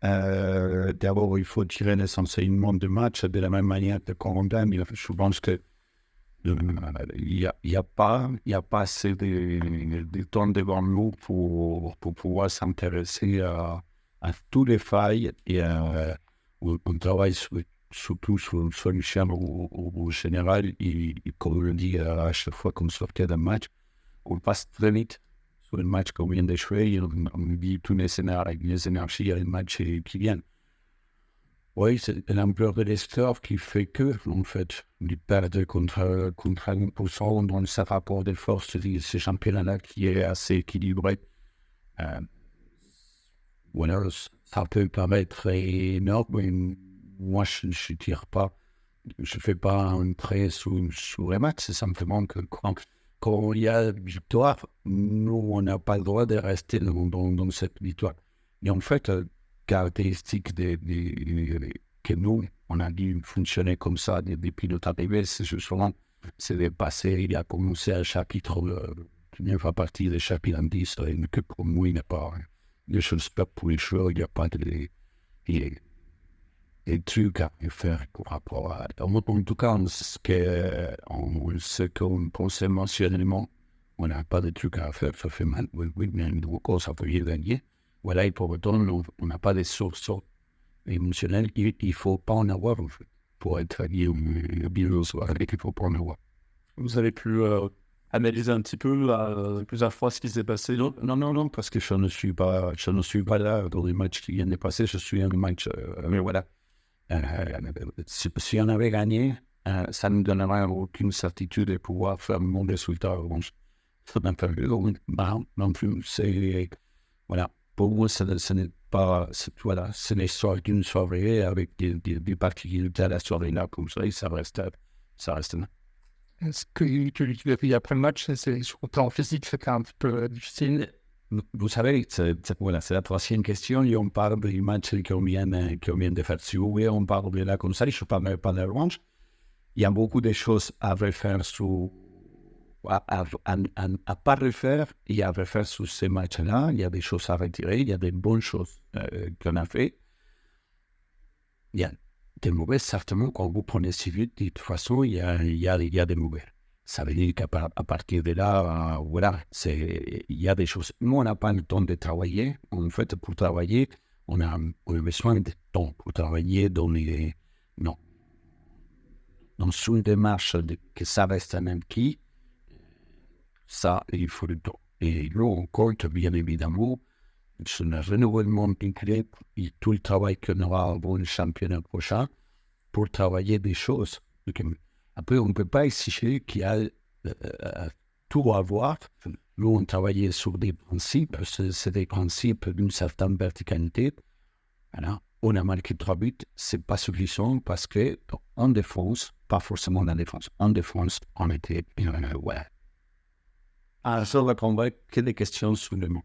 D'abord, il faut tirer les enseignements du match de la même manière que quand on gagne. Je pense que il y a pas assez de temps devant nous pour pouvoir s'intéresser à tous les failles et on travaille surtout sur une solution au général. Et comme on le dit à chaque fois qu'on sortait d'un match, on passe très vite sur le match qu'on vient de jouer. On vit tous les scénarios, les énergies et les matchs qui viennent. Oui, c'est l'ampleur de l'esclave qui fait que, en fait, ils perdent contre 1% dans ce rapport de force de ce championnat-là qui est assez équilibré. Voilà, ça peut paraître énorme, mais moi, je ne tire pas, je ne fais pas un trait sur les matchs. C'est simplement que quand il y a victoire, nous, on n'a pas le droit de rester dans cette victoire. Et en fait, caractéristique que nous, on a dû fonctionner comme ça depuis notre arrivée, c'est justement, c'est de passer, il a commencé un chapitre, qui ne fait partie des chapitres 10, que pour nous, il n'y a pas de choses pas pour les joueurs, il n'y a pas de trucs à faire par rapport à... En tout cas, ce qu'on pensait mentionnément, on n'a pas de trucs à faire, ça fait mal, oui, mais encore, ça peut y gagner. Voilà, et pour autant, on n'a pas de sources émotionnelles, il ne faut pas en avoir, en fait, pour être lié au bien soir, il ne faut pas en avoir. Vous avez pu analyser un petit peu plusieurs fois ce qui s'est passé? Non, parce que je ne suis pas là dans les matchs qui viennent de passer, je suis un match, mais voilà. Si on avait gagné, ça ne donnerait aucune certitude de pouvoir faire mon résultat. Ça n'a pas eu non plus. Voilà. Pour moi, ce n'est pas. Voilà, c'est l'histoire d'une soirée avec des particularités à la soirée là, comme ça, et ça reste là. Est-ce que tu l'as fait après le match? C'est sur le plan physique, c'était un petit peu difficile. Vous savez, voilà, c'est la troisième question. Et on parle du match qu'on vient de faire. Si vous voulez, on parle de là comme ça. Je ne parle pas de la revanche. Il y a beaucoup de choses à refaire à pas refaire et à refaire sur ces matchs-là. Il y a des choses à retirer. Il y a des bonnes choses qu'on a fait. Il y a des mauvaises, certainement. Quand vous prenez si vite, de toute façon, il y a des mauvais. Ça veut dire qu'à partir de là, voilà, il y a des choses. Nous, on n'a pas le temps de travailler. En fait, pour travailler, on a besoin de temps pour travailler dans une démarche que ça reste un acquis. Ça, il faut le temps. Et là, on compte, bien évidemment, sur le renouvellement d'équipe et tout le travail qu'on aura avant le championnat prochain pour travailler des choses. Après, on ne peut pas exiger qu'il y a tout à voir. Nous, on travaillait sur des principes. C'est des principes d'une certaine verticalité. Voilà. On a marqué 3 buts. Ce n'est pas suffisant parce qu'en défense, pas forcément en défense, en défense, on était... ouais. Je répondrai que des questions sur le mot.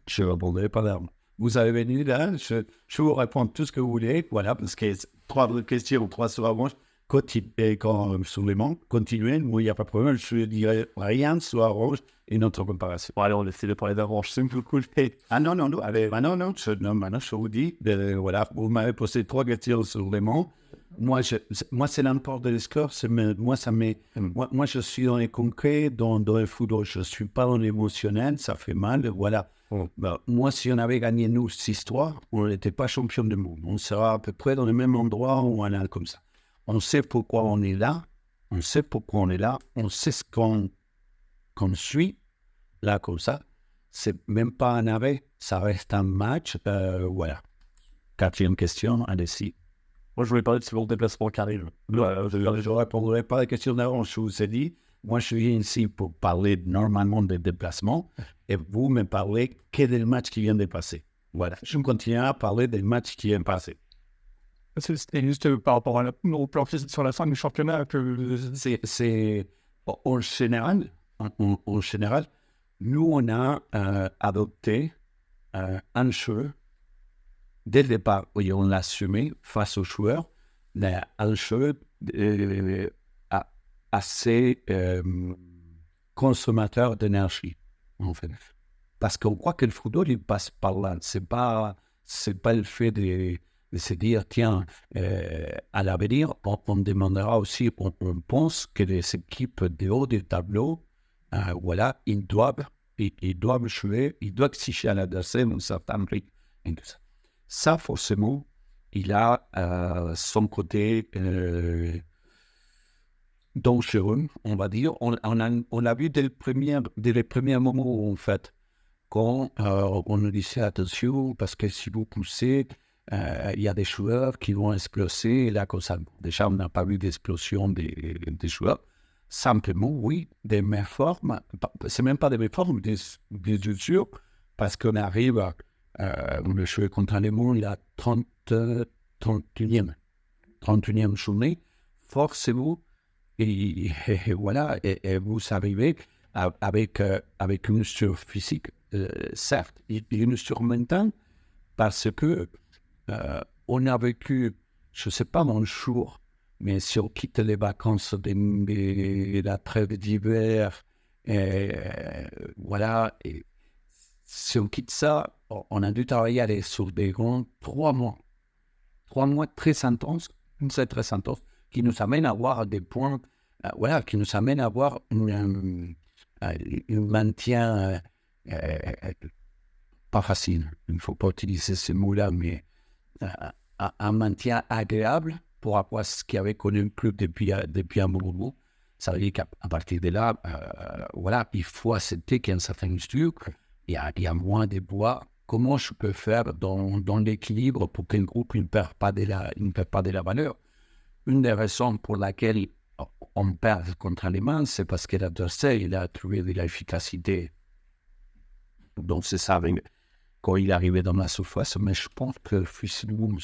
Je ne répondrai pas là. Vous avez venu là, je vous réponds tout ce que vous voulez, voilà, parce que 3 questions ou 3 sur la revanche, sur les manques, continuez, moi il n'y a pas de problème, je ne dirai rien sur la revanche et notre comparaison. Bon, allez, on essaie de parler d'avance, c'est un peu cool. Non, allez, maintenant je vous dis, voilà, vous m'avez posé 3 questions sur les manques. Moi, c'est l'important des scores. Moi, je suis dans les concrets, dans le football. Je ne suis pas dans l'émotionnel, ça fait mal. Voilà. Moi, si on avait gagné, nous, cette histoire, on n'était pas champion du monde. On sera à peu près dans le même endroit où on est comme ça. On sait pourquoi on est là. On sait ce qu'on suit là comme ça. C'est même pas un arrêt. Ça reste un match. Voilà. 4e question, allez-y. Moi, je voulais parler de ce bon déplacement qui arrive. Je ne répondrai pas à la question d'avant. Je vous ai dit, moi, je suis ici pour parler normalement des déplacements et vous me parlez que des matchs qui viennent de passer. Voilà. Je continue à parler des matchs qui viennent de passer. C'était juste par rapport au plan physique sur la fin du championnat que... C'est en général, nous, on a adopté un jeu. Dès le départ, on l'a assumé face aux joueurs, un jeu assez consommateur d'énergie, en fait. Parce qu'on croit que le football, il passe par là. C'est pas c'est pas le fait de se dire, tiens, à l'avenir, on demandera aussi, on pense que les équipes de haut du tableau, voilà, ils doivent jouer, ils doivent exiger à l'adversaire un certain rythme. Ça, forcément, il a son côté dangereux, on va dire. On l'a vu dès les premiers moments, en fait, quand on nous disait attention, parce que si vous poussez, il y a des joueurs qui vont exploser. Et là, comme ça, déjà, on n'a pas vu d'explosion des joueurs. Simplement, oui, des méformes. C'est même pas des méformes, des usures, parce qu'on arrive le jeu contre les mondes, il a 31e journée. Forcément, et voilà, et vous arrivez avec une usure physique, certes, et une usure mentale, parce que on a vécu, je ne sais pas mon jour, mais si on quitte les vacances de la trêve d'hiver, voilà, et si on quitte ça, on a dû travailler sur des grands 3 mois. 3 mois très intenses, très intenses, qui nous amènent à avoir des points, voilà, qui nous amènent à avoir un maintien pas facile. Il ne faut pas utiliser ce mot-là, mais un maintien agréable pour rapport à ce qui avait connu le club depuis un bon moment. Ça veut dire qu'à partir de là, voilà, il faut accepter qu'il y a un certain usure, il y a moins de bois. Comment je peux faire dans l'équilibre pour qu'un groupe ne perd pas de la valeur? Une des raisons pour laquelle on perd contre les mains, c'est parce que l'adversaire, il a trouvé de l'efficacité. Donc, c'est ça, quand il est arrivé dans la surface. Mais je pense que nous,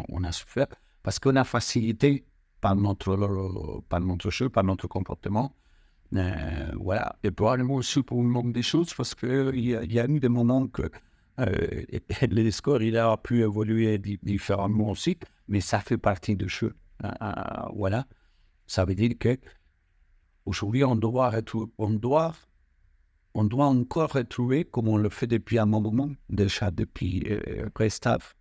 on a souffert parce qu'on a facilité par notre jeu, par notre comportement. Voilà, et probablement aussi pour le manque des choses, parce qu'il y a eu des moments que le score il a pu évoluer différemment aussi, mais ça fait partie du jeu. Voilà, ça veut dire que aujourd'hui on doit encore retrouver, comme on le fait depuis un moment, déjà depuis Prestav,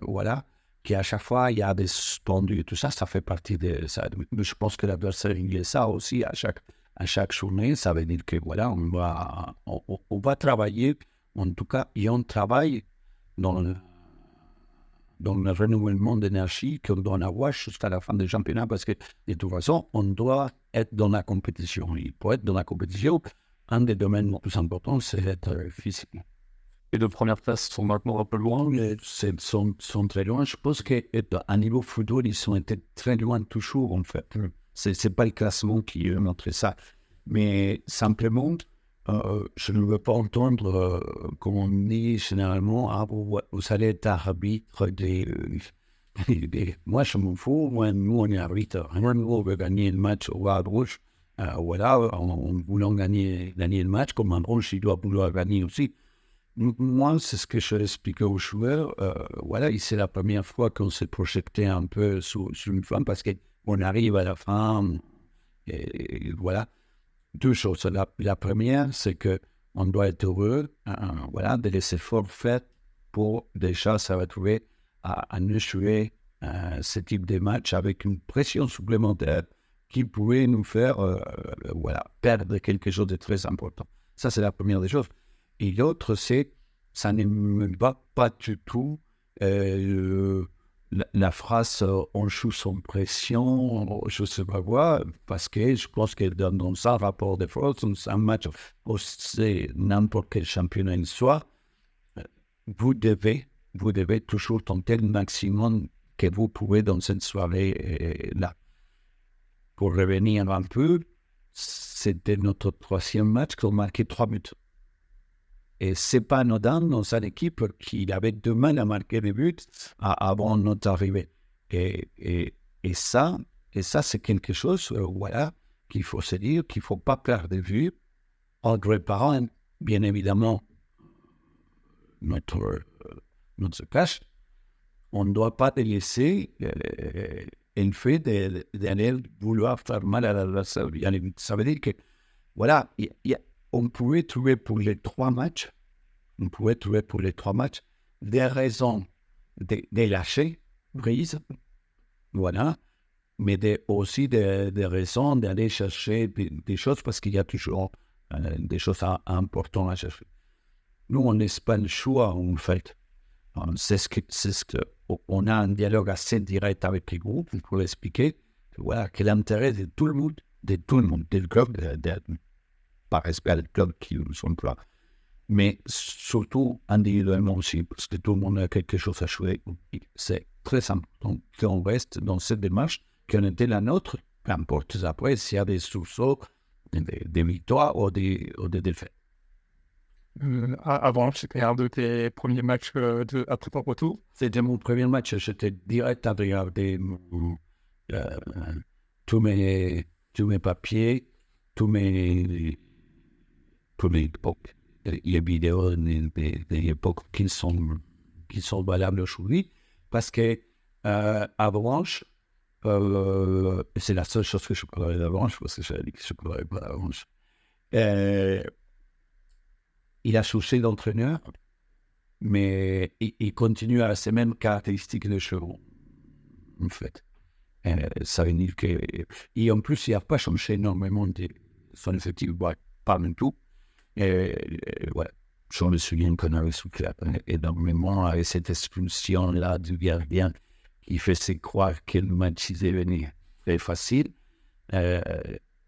voilà, qu'à chaque fois il y a des suspendus et tout ça, ça fait partie de ça. Je pense que l'adversaire il est ça aussi à chaque journée. Ça veut dire que voilà, on va travailler, en tout cas, et on travaille dans le renouvellement d'énergie qu'on doit avoir jusqu'à la fin du championnat, parce que de toute façon, on doit être dans la compétition. Et pour être dans la compétition, un des domaines les plus importants, c'est être physique. Les 2 premières places sont maintenant un peu loin. Mais sont très loin. Je pense qu'à niveau football, ils ont été très loin toujours, en fait. C'est pas le classement qui montre ça. Mais simplement, je ne veux pas entendre, comme on dit généralement, vous allez être arbitre Moi, je m'en fous. Nous, on est arbitre. Nous, on veut gagner le match au Wild Rouge. Voilà, en voulant gagner le match, comme un rouge, il doit vouloir gagner aussi. Moi, c'est ce que je expliquais aux joueurs. Voilà, c'est la première fois qu'on s'est projeté un peu sur une fin, parce qu'on arrive à la fin. Et voilà, 2 choses. La première, c'est qu'on doit être heureux, voilà, de les efforts faits pour déjà se retrouver à ne jouer ce type de match avec une pression supplémentaire qui pourrait nous faire voilà, perdre quelque chose de très important. Ça, c'est la première des choses. Et l'autre, c'est ça ne me va pas du tout la phrase on joue sans pression, je ne sais pas quoi, parce que je pense que dans un rapport de force, dans un match, c'est n'importe quel championnat il soit, vous devez toujours tenter le maximum que vous pouvez dans cette soirée-là. Pour revenir un peu, c'était notre 3e match qu'on marquait 3 buts. Et c'est pas anodin dans une équipe qui avait du mal à marquer des buts avant notre arrivée. Et ça, c'est quelque chose, voilà, qu'il faut se dire, qu'il ne faut pas perdre de vue en réparant, bien évidemment, notre cash. On ne doit pas laisser le fait d'aller vouloir faire mal à l'adversaire. Ça veut dire que, voilà, on pouvait trouver pour les 3 matchs, des raisons de lâcher prise, voilà, mais aussi des raisons d'aller chercher des choses parce qu'il y a toujours des choses importantes à chercher. Nous, on laisse pas le choix, en fait. On a un dialogue assez direct avec les groupes pour expliquer voilà, que l'intérêt de tout le monde, du club, par respect à le club qui ne sont pas, mais surtout individuellement aussi, parce que tout le monde a quelque chose à jouer. C'est très important qu'on reste dans cette démarche qui en était la nôtre, peu importe après s'il y a des succès, des victoires ou des défaites. Avant, c'était un de tes premiers matchs après ton retour. C'était mon premier match. J'étais direct à regarder tous mes papiers, tous les vidéos des époques qui sont valables aujourd'hui. Parce que Avalanche, c'est la seule chose que je parlerai d'Avalanche, parce que j'avais dit que je ne parlerais pas d'Avalanche. Il a changé d'entraîneur, mais il continue à ces mêmes caractéristiques de jeu, en fait. Ça veut dire que... Et en plus, il n'a pas changé énormément de son effectif, pas du tout. Ouais, je me souviens qu'on avait souffert énormément avec cette expulsion-là du gardien qui faisait croire que le match était venu très facile.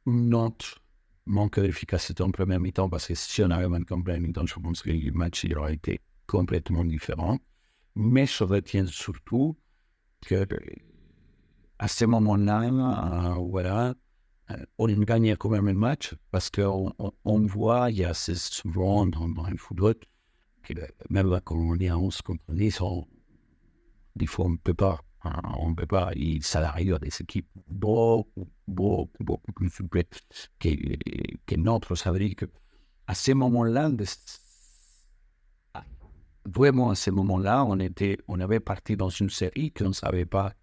Notre manque d'efficacité en première mi-temps, parce que si on avait manqué en première mi-temps, je pense que le match il aurait été complètement différent. Mais je retiens surtout que à ce moment-là, voilà, on gagnait quand même le match parce qu'on voit, il y a assez souvent dans le football, que même quand on est à 11 contre 10, des fois on ne peut pas. Ça arrive à des équipes beaucoup plus souples que notre. Ça veut dire qu'à ce moment-là, vraiment à ce moment-là, on avait parti dans une série qu'on ne savait pas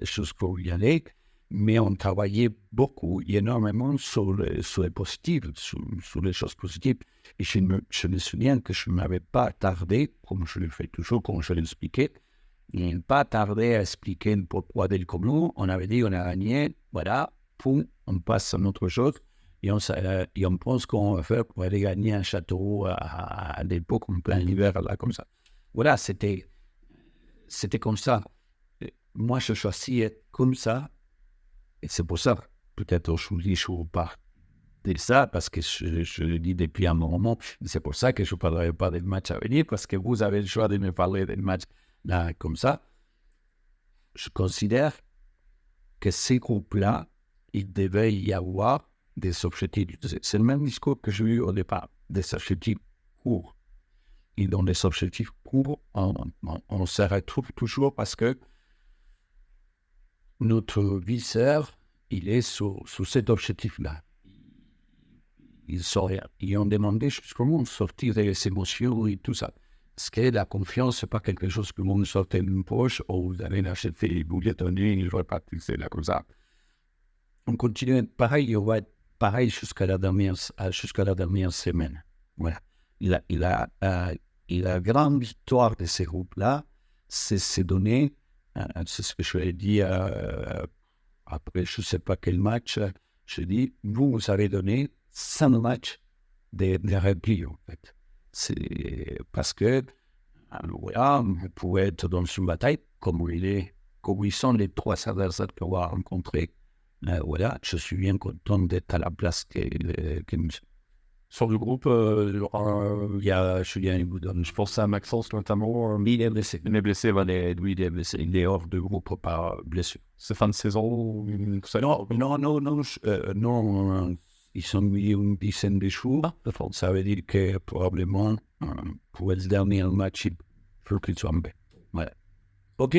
jusqu'où y aller, mais on travaillait beaucoup, énormément sur les positifs, sur les choses positives. Et je me souviens que je ne m'avais pas tardé, comme je le fais toujours quand je l'expliquais, et pas tardé à expliquer le pourquoi del comment. On avait dit on a gagné, voilà, poum, on passe à autre chose. Et on pense qu'on va faire pour aller gagner un château à l'époque en plein hiver, là, comme ça. Voilà, c'était comme ça. Moi, je choisis être comme ça. Et c'est pour ça, peut-être aujourd'hui, je ne veux pas dire ça, parce que je le dis depuis un moment. C'est pour ça que je ne parlerai pas des matchs à venir, parce que vous avez le choix de me parler des matchs là, comme ça. Je considère que ces groupes-là, il devait y avoir des objectifs. C'est le même discours que j'ai eu au départ, des objectifs courts. Et dans les objectifs courts, on se retrouve toujours parce que notre viseur, il est sur cet objectif-là. Ils ont demandé comment sortir des émotions et tout ça. Parce que la confiance, ce n'est pas quelque chose que vous sortez d'une poche ou vous allez l'acheter, vous les donnez, il ne va pas c'est là comme ça. On continue pareil, on va être pareil jusqu'à la dernière semaine. Voilà. La grande victoire de ces groupes-là, c'est se donner, c'est ce que je l'ai dit après je ne sais pas quel match, je dis, vous avez donné 5 matchs de repli, en fait. C'est parce que, voilà, vous pouvez être dans une bataille, comme ils sont les 3 adversaires qu'on va rencontrer. Voilà, je suis bien content d'être à la place que nous sommes. Sur le groupe, il y a Julien Boudon. je pense à Maxence notamment. Il est blessé. Il est blessé, voilà. Lui, il est blessé. Il est hors de groupe par blessure. C'est fin de saison, tout ça. Non, ils sont mis une dizaine de jours. Ça veut dire que probablement, pour le dernier match, il faut qu'il soit en paix. Voilà. OK.